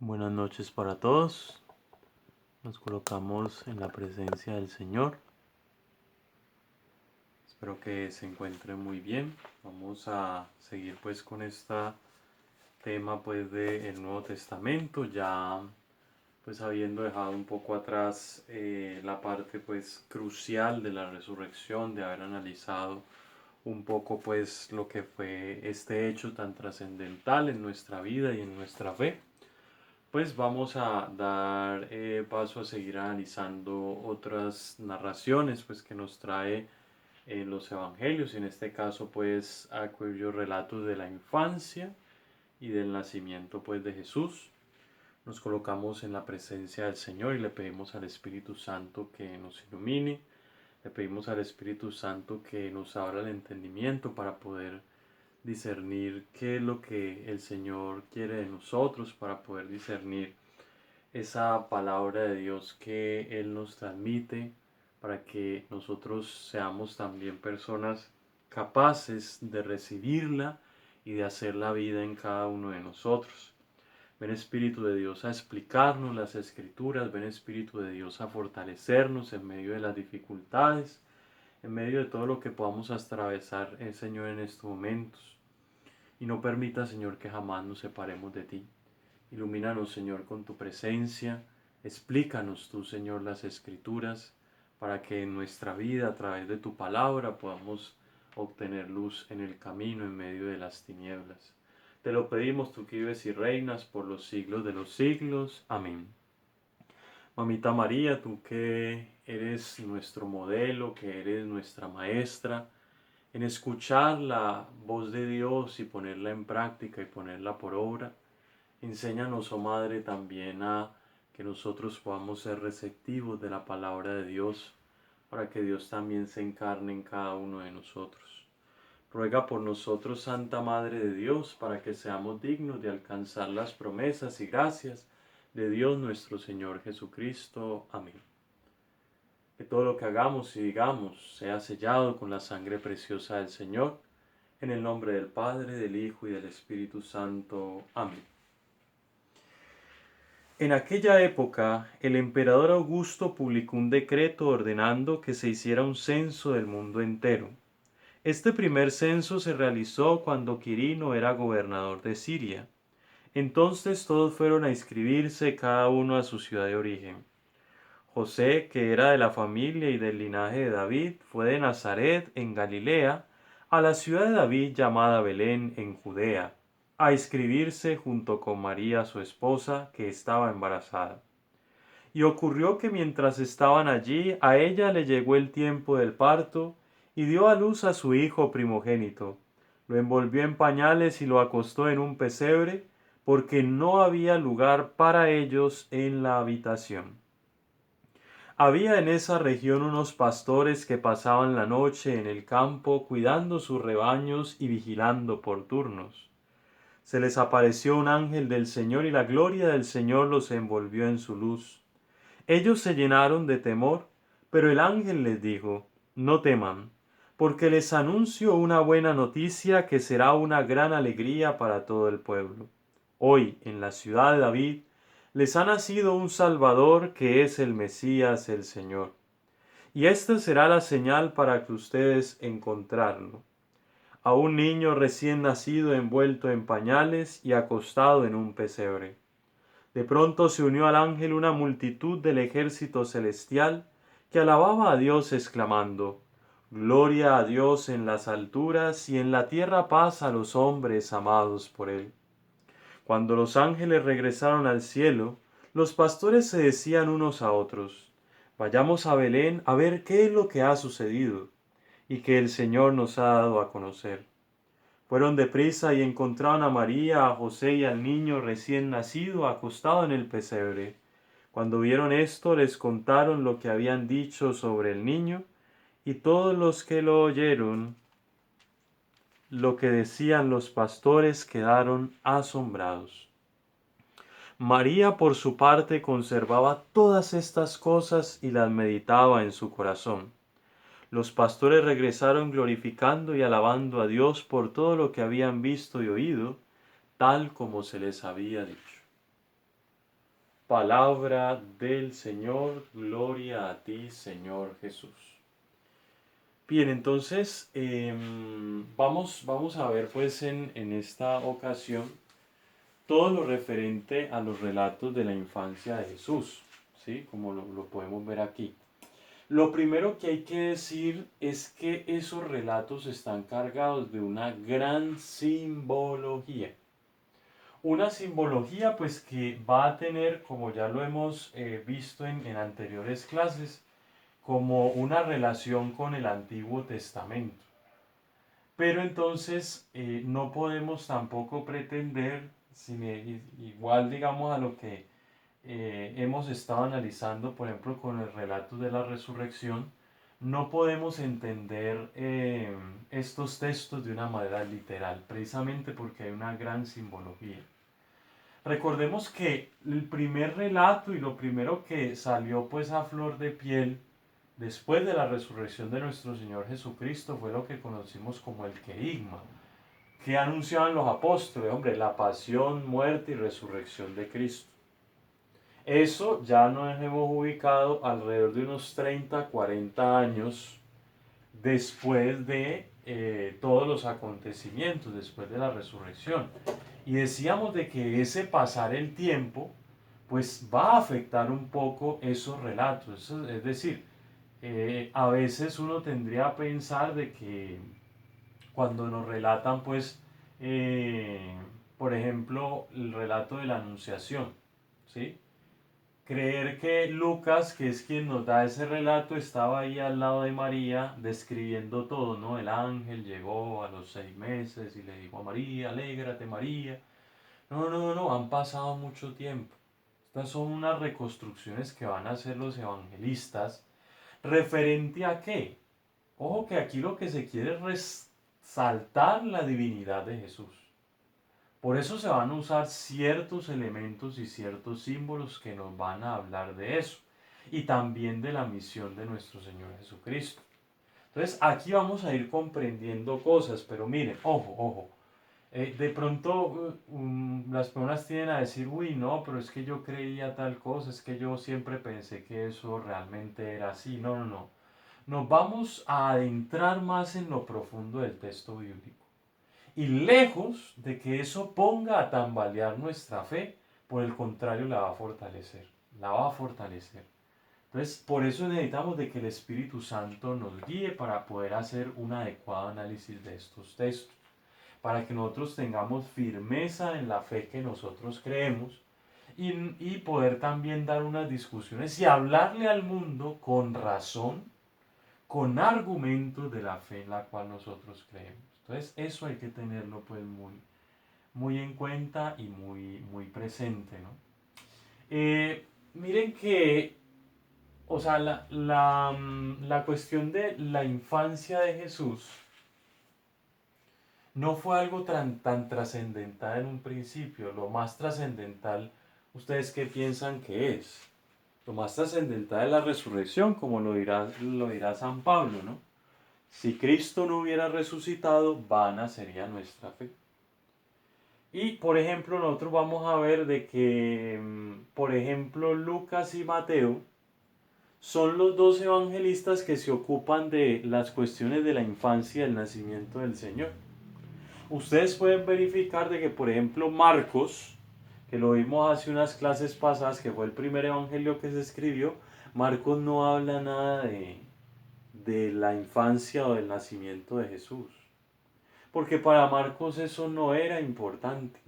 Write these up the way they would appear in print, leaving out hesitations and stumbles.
Buenas noches para todos. Nos colocamos en la presencia del Señor. Espero que se encuentren muy bien. Vamos a seguir pues con este tema pues del Nuevo Testamento, ya pues habiendo dejado un poco atrás la parte pues crucial de la resurrección, de haber analizado un poco pues lo que fue este hecho tan trascendental en nuestra vida y en nuestra fe. Pues vamos a dar paso a seguir analizando otras narraciones pues que nos trae los evangelios, en este caso pues aquellos relatos de la infancia y del nacimiento pues de Jesús. Nos colocamos en la presencia del Señor y le pedimos al Espíritu Santo que nos ilumine, le pedimos al Espíritu Santo que nos abra el entendimiento para poder discernir qué es lo que el Señor quiere de nosotros, para poder discernir esa palabra de Dios que Él nos transmite, para que nosotros seamos también personas capaces de recibirla y de hacer la vida en cada uno de nosotros. Ven Espíritu de Dios a explicarnos las Escrituras, ven Espíritu de Dios a fortalecernos en medio de las dificultades, en medio de todo lo que podamos atravesar, Señor, en estos momentos. Y no permita, Señor, que jamás nos separemos de ti. Ilumínanos, Señor, con tu presencia. Explícanos tú, Señor, las Escrituras, para que en nuestra vida, a través de tu palabra, podamos obtener luz en el camino, en medio de las tinieblas. Te lo pedimos, tú que vives y reinas por los siglos de los siglos. Amén. Mamita María, tú que eres nuestro modelo, que eres nuestra maestra, en escuchar la voz de Dios y ponerla en práctica y ponerla por obra, enséñanos, oh Madre, también a que nosotros podamos ser receptivos de la palabra de Dios, para que Dios también se encarne en cada uno de nosotros. Ruega por nosotros, Santa Madre de Dios, para que seamos dignos de alcanzar las promesas y gracias de Dios nuestro Señor Jesucristo. Amén. Que todo lo que hagamos y digamos sea sellado con la sangre preciosa del Señor, en el nombre del Padre, del Hijo y del Espíritu Santo. Amén. En aquella época, el emperador Augusto publicó un decreto ordenando que se hiciera un censo del mundo entero. Este primer censo se realizó cuando Quirino era gobernador de Siria. Entonces todos fueron a inscribirse, cada uno a su ciudad de origen. José, que era de la familia y del linaje de David, fue de Nazaret, en Galilea, a la ciudad de David llamada Belén, en Judea, a inscribirse junto con María, su esposa, que estaba embarazada. Y ocurrió que mientras estaban allí, a ella le llegó el tiempo del parto, y dio a luz a su hijo primogénito. Lo envolvió en pañales y lo acostó en un pesebre, porque no había lugar para ellos en la habitación. Había en esa región unos pastores que pasaban la noche en el campo cuidando sus rebaños y vigilando por turnos. Se les apareció un ángel del Señor y la gloria del Señor los envolvió en su luz. Ellos se llenaron de temor, pero el ángel les dijo: No teman, porque les anuncio una buena noticia que será una gran alegría para todo el pueblo. Hoy, en la ciudad de David, les ha nacido un Salvador que es el Mesías, el Señor. Y esta será la señal para que ustedes encontrarlo: a un niño recién nacido envuelto en pañales y acostado en un pesebre. De pronto se unió al ángel una multitud del ejército celestial que alababa a Dios exclamando: Gloria a Dios en las alturas y en la tierra paz a los hombres amados por él. Cuando los ángeles regresaron al cielo, los pastores se decían unos a otros: Vayamos a Belén a ver qué es lo que ha sucedido y que el Señor nos ha dado a conocer. Fueron deprisa y encontraron a María, a José y al niño recién nacido acostado en el pesebre. Cuando vieron esto, les contaron lo que habían dicho sobre el niño, y todos los que lo oyeron, lo que decían los pastores, quedaron asombrados. María, por su parte, conservaba todas estas cosas y las meditaba en su corazón. Los pastores regresaron glorificando y alabando a Dios por todo lo que habían visto y oído, tal como se les había dicho. Palabra del Señor, gloria a ti, Señor Jesús. Bien, entonces vamos a ver pues en esta ocasión todo lo referente a los relatos de la infancia de Jesús, ¿sí? Como lo podemos ver aquí. Lo primero que hay que decir es que esos relatos están cargados de una gran simbología. Una simbología pues que va a tener, como ya lo hemos visto en anteriores clases, como una relación con el Antiguo Testamento. Pero entonces no podemos tampoco pretender, igual digamos a lo que hemos estado analizando, por ejemplo, con el relato de la resurrección, no podemos entender estos textos de una manera literal, precisamente porque hay una gran simbología. Recordemos que el primer relato y lo primero que salió pues a flor de piel después de la resurrección de nuestro Señor Jesucristo fue lo que conocimos como el querigma, que anunciaban los apóstoles, hombre, la pasión, muerte y resurrección de Cristo. Eso ya nos hemos ubicado alrededor de unos 30, 40 años después de todos los acontecimientos, después de la resurrección. Y decíamos de que ese pasar el tiempo, pues va a afectar un poco esos relatos. Es decir, a veces uno tendría a pensar de que cuando nos relatan, pues, por ejemplo, el relato de la Anunciación, ¿sí? Creer que Lucas, que es quien nos da ese relato, estaba ahí al lado de María describiendo todo, ¿no? El ángel llegó a los 6 meses y le dijo a María, alégrate María. No, no, no, han pasado mucho tiempo. Estas son unas reconstrucciones que van a hacer los evangelistas. ¿Referente a qué? Ojo que aquí lo que se quiere es resaltar la divinidad de Jesús. Por eso se van a usar ciertos elementos y ciertos símbolos que nos van a hablar de eso. Y también de la misión de nuestro Señor Jesucristo. Entonces aquí vamos a ir comprendiendo cosas, pero miren, ojo, ojo. De pronto las personas tienden a decir, uy, no, pero es que yo creía tal cosa, es que yo siempre pensé que eso realmente era así. No, no, no. Nos vamos a adentrar más en lo profundo del texto bíblico. Y lejos de que eso ponga a tambalear nuestra fe, por el contrario la va a fortalecer. La va a fortalecer. Entonces, por eso necesitamos de que el Espíritu Santo nos guíe para poder hacer un adecuado análisis de estos textos. Para que nosotros tengamos firmeza en la fe que nosotros creemos y poder también dar unas discusiones y hablarle al mundo con razón, con argumentos de la fe en la cual nosotros creemos. Entonces eso hay que tenerlo pues muy en cuenta y muy presente, ¿no? Miren que, o sea, la cuestión de la infancia de Jesús no fue algo tan trascendental en un principio. Lo más trascendental, ¿ustedes qué piensan que es? Lo más trascendental es la resurrección, como lo dirá San Pablo, ¿no? Si Cristo no hubiera resucitado, vana sería nuestra fe. Y, por ejemplo, nosotros vamos a ver de que, por ejemplo, Lucas y Mateo son los dos evangelistas que se ocupan de las cuestiones de la infancia y el nacimiento del Señor. Ustedes pueden verificar de que, por ejemplo, Marcos, que lo vimos hace unas clases pasadas, que fue el primer evangelio que se escribió, Marcos no habla nada de la infancia o del nacimiento de Jesús. Porque para Marcos eso no era importante.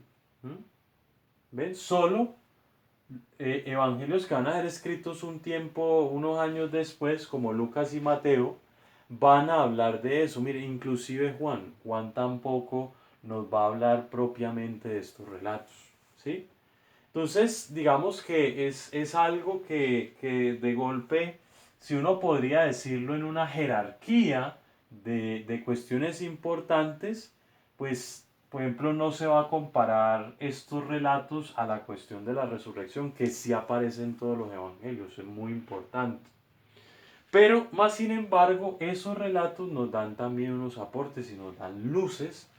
¿Ven? Solo evangelios que van a ser escritos un tiempo, unos años después, como Lucas y Mateo, van a hablar de eso. Mire, inclusive Juan tampoco nos va a hablar propiamente de estos relatos, ¿sí? Entonces, digamos que es algo que de golpe, si uno podría decirlo en una jerarquía de cuestiones importantes, pues, por ejemplo, no se va a comparar estos relatos a la cuestión de la resurrección, que sí aparece en todos los evangelios, es muy importante. Pero, más sin embargo, esos relatos nos dan también unos aportes y nos dan luces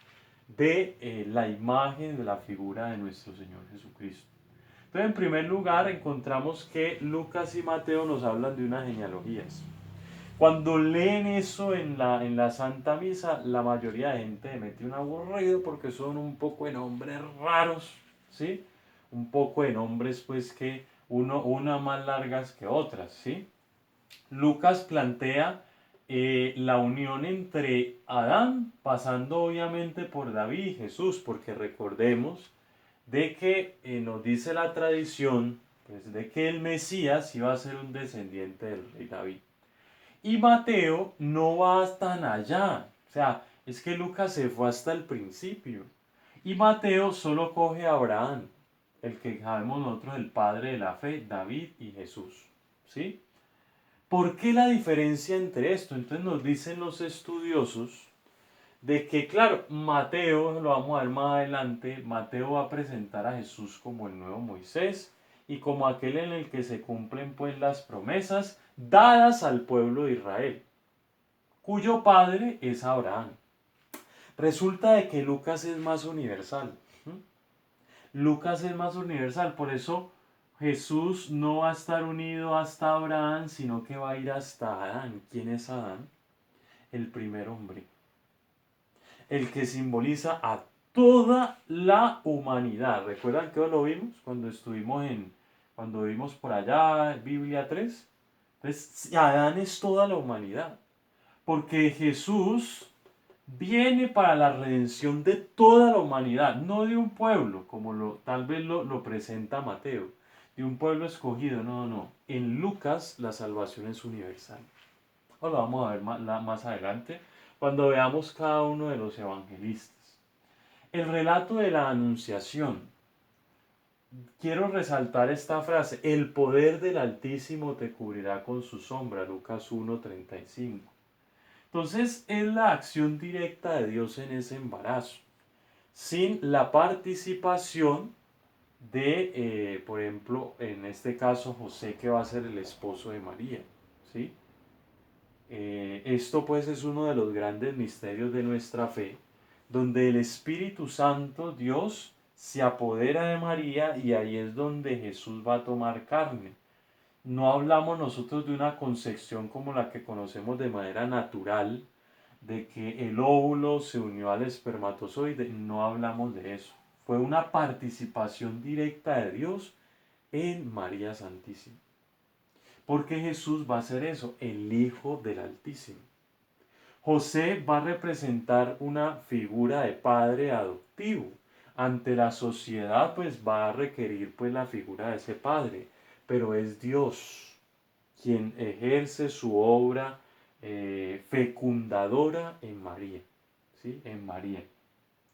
de la imagen, de la figura de nuestro Señor Jesucristo. Entonces, en primer lugar, encontramos que Lucas y Mateo nos hablan de unas genealogías. Cuando leen eso en la Santa Misa, la mayoría de gente le mete un aburrido porque son un poco de nombres raros, ¿sí? Un poco de nombres, pues, que una más largas que otras, ¿sí? Lucas plantea la unión entre Adán, pasando obviamente por David y Jesús, porque recordemos de que nos dice la tradición, pues, de que el Mesías iba a ser un descendiente del rey David. Y Mateo no va tan allá, o sea, es que Lucas se fue hasta el principio. Y Mateo solo coge a Abraham, el que sabemos nosotros, el padre de la fe, David y Jesús, ¿sí? ¿Por qué la diferencia entre esto? Entonces nos dicen los estudiosos de que, claro, Mateo, lo vamos a ver más adelante, Mateo va a presentar a Jesús como el nuevo Moisés y como aquel en el que se cumplen pues las promesas dadas al pueblo de Israel, cuyo padre es Abraham. Resulta de que Lucas es más universal. Lucas es más universal, por eso Jesús no va a estar unido hasta Abraham, sino que va a ir hasta Adán. ¿Quién es Adán? El primer hombre, el que simboliza a toda la humanidad. ¿Recuerdan que lo vimos cuando vimos por allá Biblia 3? Entonces, Adán es toda la humanidad, porque Jesús viene para la redención de toda la humanidad, no de un pueblo, como tal vez lo presenta Mateo, de un pueblo escogido, no, no. En Lucas la salvación es universal. O lo vamos a ver más adelante, cuando veamos cada uno de los evangelistas. El relato de la Anunciación. Quiero resaltar esta frase: el poder del Altísimo te cubrirá con su sombra, Lucas 1:35. Entonces es la acción directa de Dios en ese embarazo, sin la participación de, por ejemplo, en este caso José, que va a ser el esposo de María, ¿sí? Esto pues es uno de los grandes misterios de nuestra fe, donde el Espíritu Santo, Dios, se apodera de María y ahí es donde Jesús va a tomar carne. No hablamos nosotros de una concepción como la que conocemos de manera natural, de que el óvulo se unió al espermatozoide, no hablamos de eso. Fue una participación directa de Dios en María Santísima. Porque Jesús va a ser eso, el Hijo del Altísimo. José va a representar una figura de padre adoptivo. Ante la sociedad pues va a requerir pues la figura de ese padre, pero es Dios quien ejerce su obra fecundadora en María, ¿sí? En María.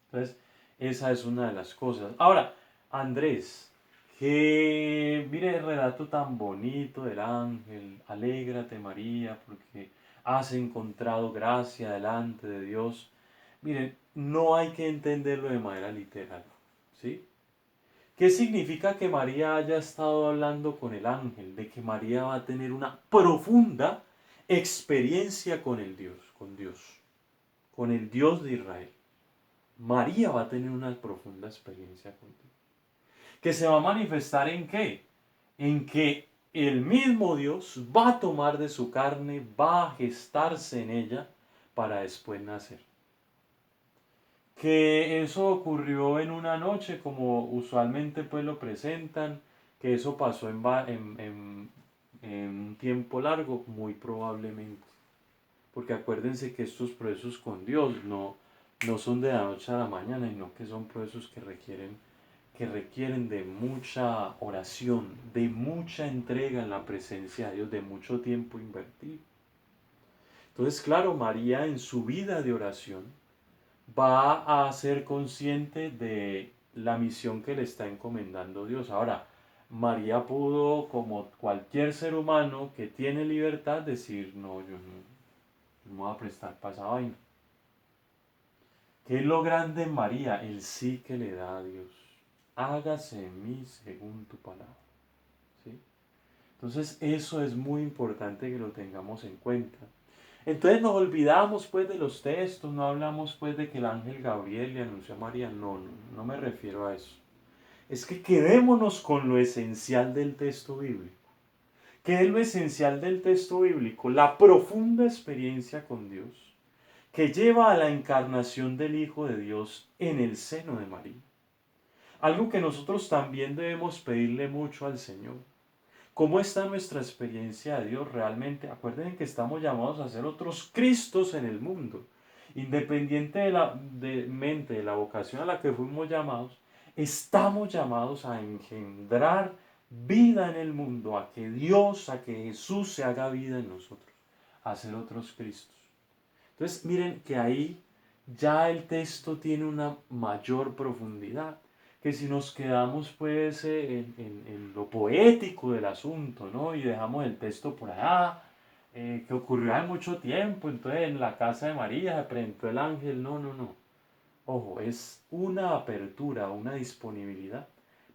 Entonces, esa es una de las cosas. Ahora, Andrés, que mire el relato tan bonito del ángel, alégrate María, porque has encontrado gracia delante de Dios. Miren, no hay que entenderlo de manera literal, ¿sí? ¿Qué significa que María haya estado hablando con el ángel? De que María va a tener una profunda experiencia con el Dios, con el Dios de Israel. María va a tener una profunda experiencia con Dios. ¿Que se va a manifestar en qué? En que el mismo Dios va a tomar de su carne, va a gestarse en ella para después nacer. Que eso ocurrió en una noche, como usualmente pues lo presentan, que eso pasó en un tiempo largo, muy probablemente. Porque acuérdense que estos procesos con Dios no son de la noche a la mañana, sino que son procesos que requieren de mucha oración, de mucha entrega en la presencia de Dios, de mucho tiempo invertido. Entonces, claro, María en su vida de oración va a ser consciente de la misión que le está encomendando Dios. Ahora, María pudo, como cualquier ser humano que tiene libertad, decir, no, yo no me voy a prestar para esa vaina. ¿Qué es lo grande en María? El sí que le da a Dios. Hágase en mí según tu palabra. ¿Sí? Entonces eso es muy importante que lo tengamos en cuenta. Entonces nos olvidamos pues de los textos, no hablamos pues de que el ángel Gabriel le anunció a María, no me refiero a eso. es que quedémonos con lo esencial del texto bíblico. ¿Qué es lo esencial del texto bíblico? La profunda experiencia con Dios, que lleva a la encarnación del Hijo de Dios en el seno de María. Algo que nosotros también debemos pedirle mucho al Señor. ¿Cómo está nuestra experiencia de Dios realmente? Acuérdense que estamos llamados a ser otros Cristos en el mundo. Independiente de la vocación a la que fuimos llamados, estamos llamados a engendrar vida en el mundo, a que Dios, a que Jesús se haga vida en nosotros, a ser otros Cristos. Entonces, miren que ahí ya el texto tiene una mayor profundidad, que si nos quedamos pues en lo poético del asunto, ¿no? Y dejamos el texto por allá, que ocurrió hace mucho tiempo, entonces en la casa de María se presentó el ángel, no, no, no. Ojo, es una apertura, una disponibilidad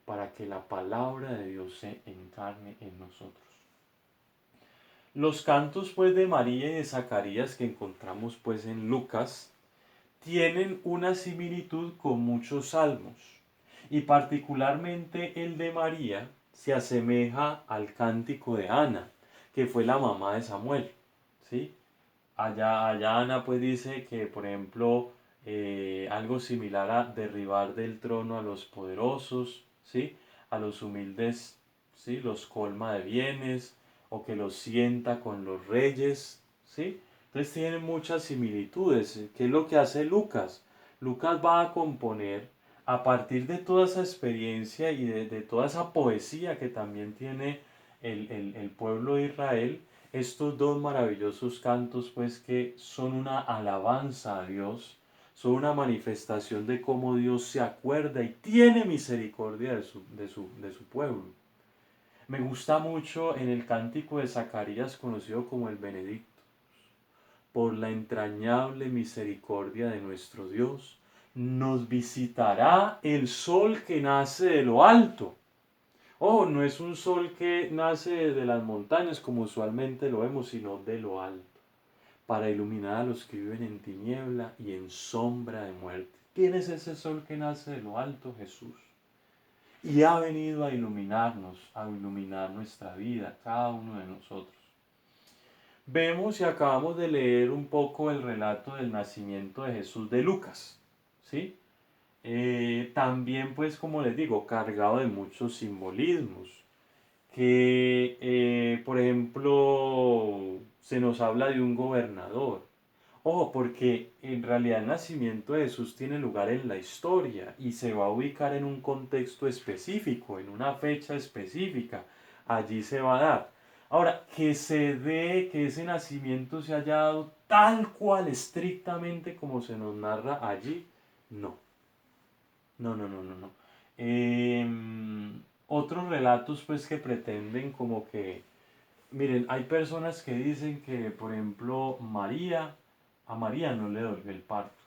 para que la palabra de Dios se encarne en nosotros. Los cantos pues de María y de Zacarías que encontramos pues en Lucas tienen una similitud con muchos salmos y particularmente el de María se asemeja al cántico de Ana, que fue la mamá de Samuel, ¿sí? Allá Ana pues dice que por ejemplo algo similar a derribar del trono a los poderosos, ¿sí? A los humildes, ¿sí? Los colma de bienes o que los sienta con los reyes, ¿sí? Entonces tienen muchas similitudes. ¿Qué es lo que hace Lucas? Lucas va a componer a partir de toda esa experiencia y de toda esa poesía que también tiene el pueblo de Israel, estos dos maravillosos cantos, pues que son una alabanza a Dios, son una manifestación de cómo Dios se acuerda y tiene misericordia de su pueblo. Me gusta mucho en el cántico de Zacarías, conocido como el Benedicto. Por la entrañable misericordia de nuestro Dios, nos visitará el sol que nace de lo alto. Oh, no es un sol que nace de las montañas como usualmente lo vemos, sino de lo alto, para iluminar a los que viven en tiniebla y en sombra de muerte. ¿Quién es ese sol que nace de lo alto? Jesús. Y ha venido a iluminarnos, a iluminar nuestra vida, cada uno de nosotros. Vemos y acabamos de leer un poco el relato del nacimiento de Jesús de Lucas, ¿sí? También, pues, como les digo, cargado de muchos simbolismos, que, por ejemplo, se nos habla de un gobernador. Ojo, porque en realidad el nacimiento de Jesús tiene lugar en la historia y se va a ubicar en un contexto específico, en una fecha específica. Allí se va a dar. Ahora, que se dé, que ese nacimiento se haya dado tal cual, estrictamente como se nos narra allí, no. No, no, no, no, no. Otros relatos pues que pretenden como que, miren, hay personas que dicen que, por ejemplo, a María no le dolió el parto,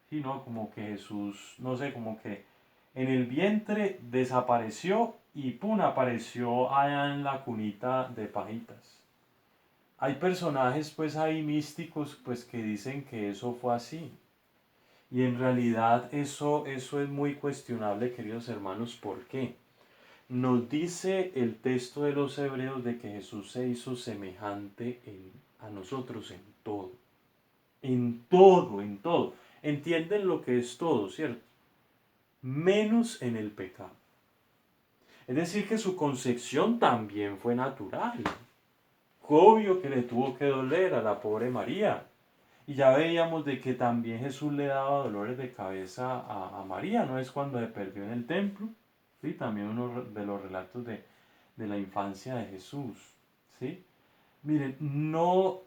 sino como que Jesús, no sé, como que en el vientre desapareció y pum, apareció allá en la cunita de pajitas. Hay personajes pues ahí místicos pues que dicen que eso fue así. Y en realidad eso es muy cuestionable, queridos hermanos. ¿Por qué? Nos dice el texto de los Hebreos de que Jesús se hizo semejante a nosotros en todo. En todo, en todo. Entienden lo que es todo, ¿cierto? Menos en el pecado. Es decir, que su concepción también fue natural. Obvio que le tuvo que doler a la pobre María. Y ya veíamos de que también Jesús le daba dolores de cabeza a María, ¿no? Es cuando se perdió en el templo, ¿sí? También uno de los relatos de la infancia de Jesús, ¿sí? Miren, no,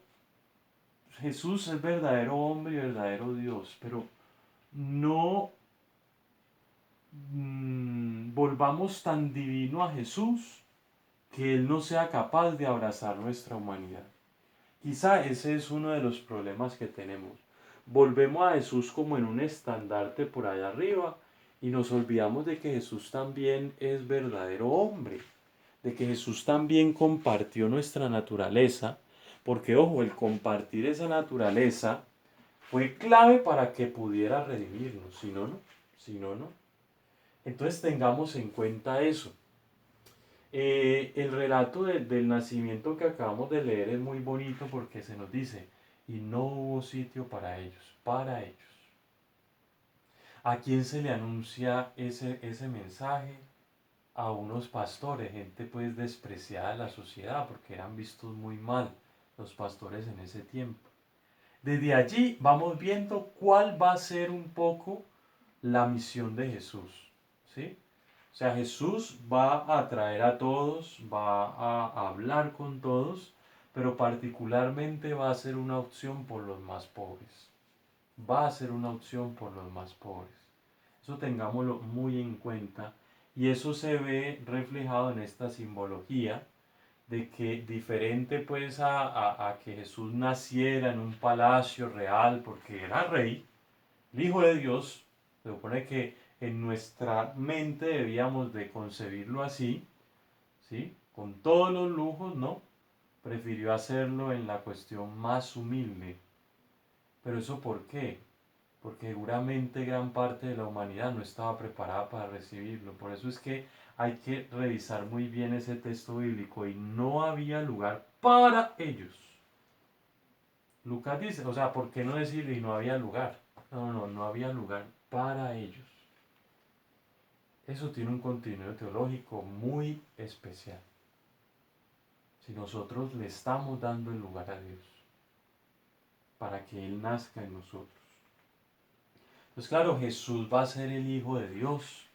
Jesús es verdadero hombre y verdadero Dios, pero no volvamos tan divino a Jesús que Él no sea capaz de abrazar nuestra humanidad. Quizá ese es uno de los problemas que tenemos. Volvemos a Jesús como en un estandarte por allá arriba y nos olvidamos de que Jesús también es verdadero hombre, de que Jesús también compartió nuestra naturaleza, porque ojo, el compartir esa naturaleza fue clave para que pudiera redimirnos, si no, no, si no, no. Entonces tengamos en cuenta eso. El relato del nacimiento que acabamos de leer es muy bonito porque se nos dice, y no hubo sitio para ellos, para ellos. ¿A quién se le anuncia ese mensaje? A unos pastores, gente pues despreciada de la sociedad porque eran vistos muy mal los pastores en ese tiempo. Desde allí vamos viendo cuál va a ser un poco la misión de Jesús, ¿sí? O sea, Jesús va a atraer a todos, va a hablar con todos, pero particularmente va a ser una opción por los más pobres. Va a ser una opción por los más pobres. Eso tengámoslo muy en cuenta y eso se ve reflejado en esta simbología de que diferente pues a que Jesús naciera en un palacio real porque era rey, el Hijo de Dios, se supone que en nuestra mente debíamos de concebirlo así, ¿sí? Con todos los lujos, ¿no? Prefirió hacerlo en la cuestión más humilde. ¿Pero eso por qué? Porque seguramente gran parte de la humanidad no estaba preparada para recibirlo. Por eso es que hay que revisar muy bien ese texto bíblico y no había lugar para ellos. Lucas dice, o sea, ¿por qué no decirle y no había lugar? No había lugar para ellos. Eso tiene un contenido teológico muy especial. Si nosotros le estamos dando el lugar a Dios para que Él nazca en nosotros. Pues claro, Jesús va a ser el Hijo de Dios.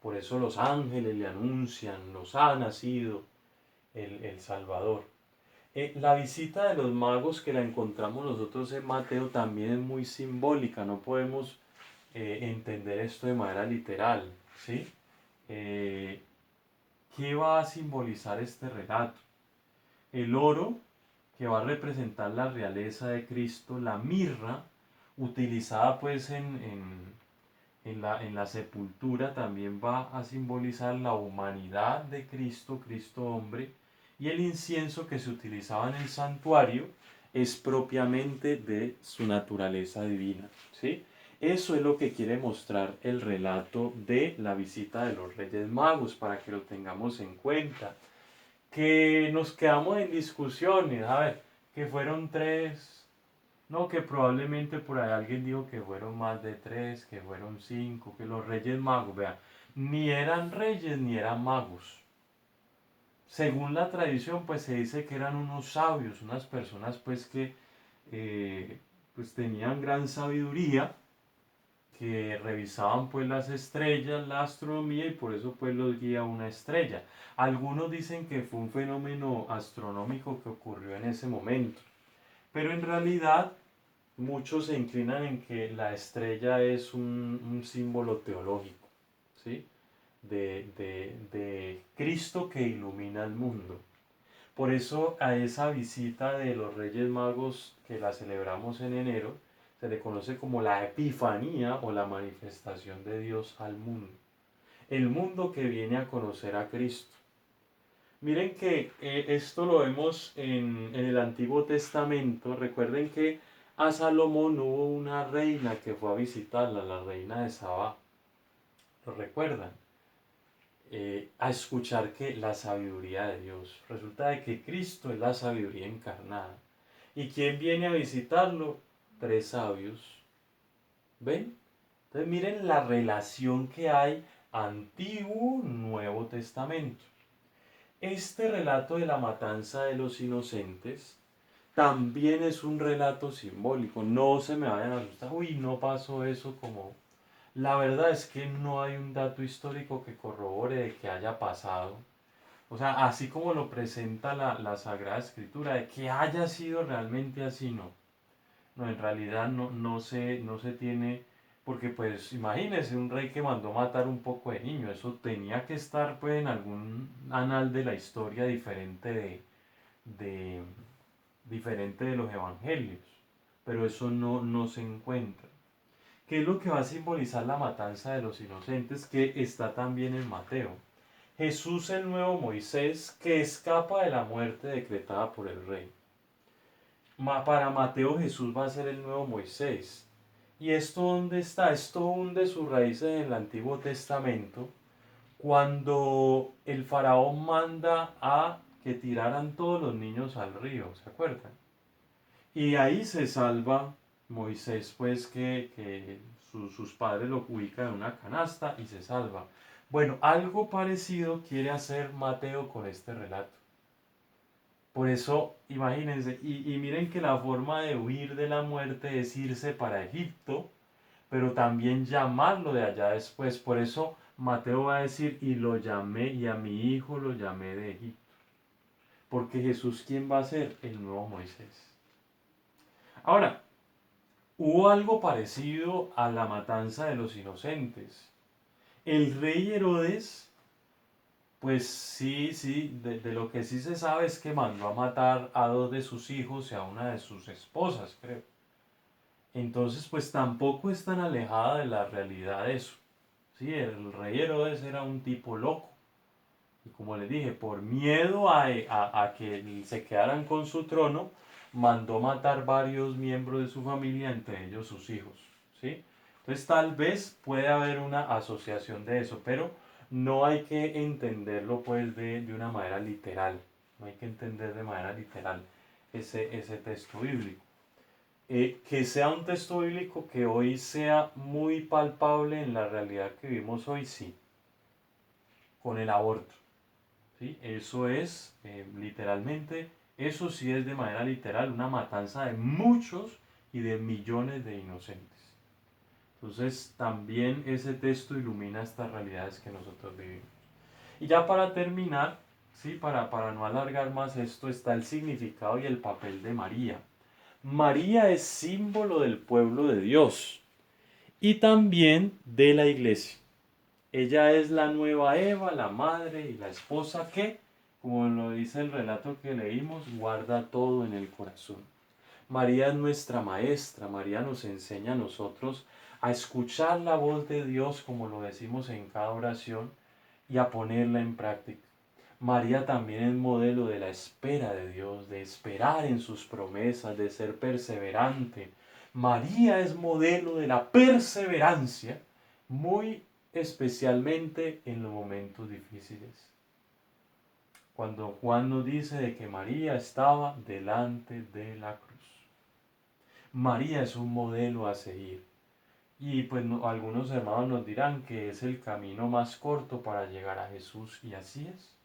Por eso los ángeles le anuncian, nos ha nacido el Salvador. La visita de los magos que la encontramos nosotros en Mateo también es muy simbólica, no podemos entender esto de manera literal, ¿sí? Eh, ¿Qué va a simbolizar este relato? El oro, que va a representar la realeza de Cristo, la mirra, utilizada pues en la sepultura, también va a simbolizar la humanidad de Cristo, Cristo hombre, y el incienso que se utilizaba en el santuario es propiamente de su naturaleza divina, ¿sí? Eso es lo que quiere mostrar el relato de la visita de los Reyes Magos, para que lo tengamos en cuenta. Que nos quedamos en discusiones, a ver, que fueron tres, no, que probablemente por ahí alguien dijo que fueron más de tres, que fueron cinco, que los Reyes Magos, vean, ni eran reyes ni eran magos. Según la tradición, pues se dice que eran unos sabios, unas personas pues que pues tenían gran sabiduría, que revisaban pues las estrellas, la astronomía y por eso pues los guía una estrella. Algunos dicen que fue un fenómeno astronómico que ocurrió en ese momento, pero en realidad muchos se inclinan en que la estrella es un símbolo teológico, ¿sí? De Cristo que ilumina el mundo. Por eso a esa visita de los Reyes Magos que la celebramos en enero, se le conoce como la Epifanía o la manifestación de Dios al mundo. El mundo que viene a conocer a Cristo. Miren que esto lo vemos en el Antiguo Testamento. Recuerden que a Salomón hubo una reina que fue a visitarla, la reina de Sabá. ¿Lo recuerdan? A escuchar que la sabiduría de Dios. Resulta de que Cristo es la sabiduría encarnada. ¿Y quién viene a visitarlo? Tres sabios. ¿Ven? Entonces miren la relación que hay Antiguo Nuevo Testamento. Este relato de la matanza de los inocentes también es un relato simbólico. No se me vayan a asustar. Uy, no pasó eso como... La verdad es que no hay un dato histórico que corrobore de que haya pasado. O sea, así como lo presenta la Sagrada Escritura, de que haya sido realmente así, no. No, en realidad no se tiene, porque pues imagínese un rey que mandó matar un poco de niños, eso tenía que estar pues en algún anal de la historia de, diferente de los evangelios, pero eso no se encuentra. ¿Qué es lo que va a simbolizar la matanza de los inocentes que está también en Mateo? Jesús el nuevo Moisés que escapa de la muerte decretada por el rey. Para Mateo Jesús va a ser el nuevo Moisés, ¿Y esto dónde está? Esto hunde sus raíces en el Antiguo Testamento, cuando el faraón manda a que tiraran todos los niños al río, ¿se acuerdan? Y ahí se salva Moisés, pues que sus padres lo ubican en una canasta y se salva. Bueno, algo parecido quiere hacer Mateo con este relato. Por eso, imagínense, y miren que la forma de huir de la muerte es irse para Egipto, pero también llamarlo de allá después. Por eso Mateo va a decir, y lo llamé, y a mi hijo lo llamé de Egipto. Porque Jesús, ¿quién va a ser? El nuevo Moisés. Ahora, hubo algo parecido a la matanza de los inocentes. El rey Herodes, pues sí, de lo que sí se sabe es que mandó a matar a dos de sus hijos y a una de sus esposas, creo. Entonces, pues tampoco es tan alejada de la realidad eso. Sí, el rey Herodes era un tipo loco. Y como les dije, por miedo a que se quedaran con su trono, mandó matar varios miembros de su familia, entre ellos sus hijos. ¿Sí? Entonces tal vez puede haber una asociación de eso, pero no hay que entenderlo pues de una manera literal. No hay que entender de manera literal ese texto bíblico. Que sea un texto bíblico que hoy sea muy palpable en la realidad que vivimos hoy, sí, con el aborto. ¿Sí? Eso es literalmente, eso sí es de manera literal una matanza de muchos y de millones de inocentes. Entonces también ese texto ilumina estas realidades que nosotros vivimos. Y ya para terminar, ¿sí? Para no alargar más esto, está el significado y el papel de María. María es símbolo del pueblo de Dios y también de la iglesia. Ella es la nueva Eva, la madre y la esposa que, como lo dice el relato que leímos, guarda todo en el corazón. María es nuestra maestra, María nos enseña a nosotros a escuchar la voz de Dios, como lo decimos en cada oración, y a ponerla en práctica. María también es modelo de la espera de Dios, de esperar en sus promesas, de ser perseverante. María es modelo de la perseverancia, muy especialmente en los momentos difíciles. Cuando Juan nos dice de que María estaba delante de la cruz. María es un modelo a seguir. Y pues algunos hermanos nos dirán que es el camino más corto para llegar a Jesús, y así es.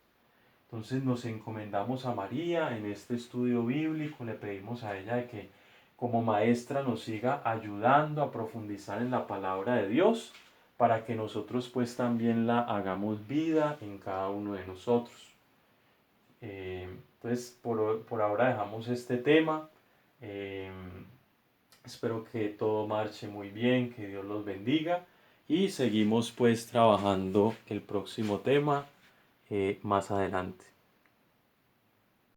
Entonces nos encomendamos a María en este estudio bíblico, le pedimos a ella de que como maestra nos siga ayudando a profundizar en la palabra de Dios, para que nosotros pues también la hagamos vida en cada uno de nosotros. Entonces por ahora dejamos este tema. Eh, Espero que todo marche muy bien, que Dios los bendiga y seguimos pues trabajando el próximo tema más adelante.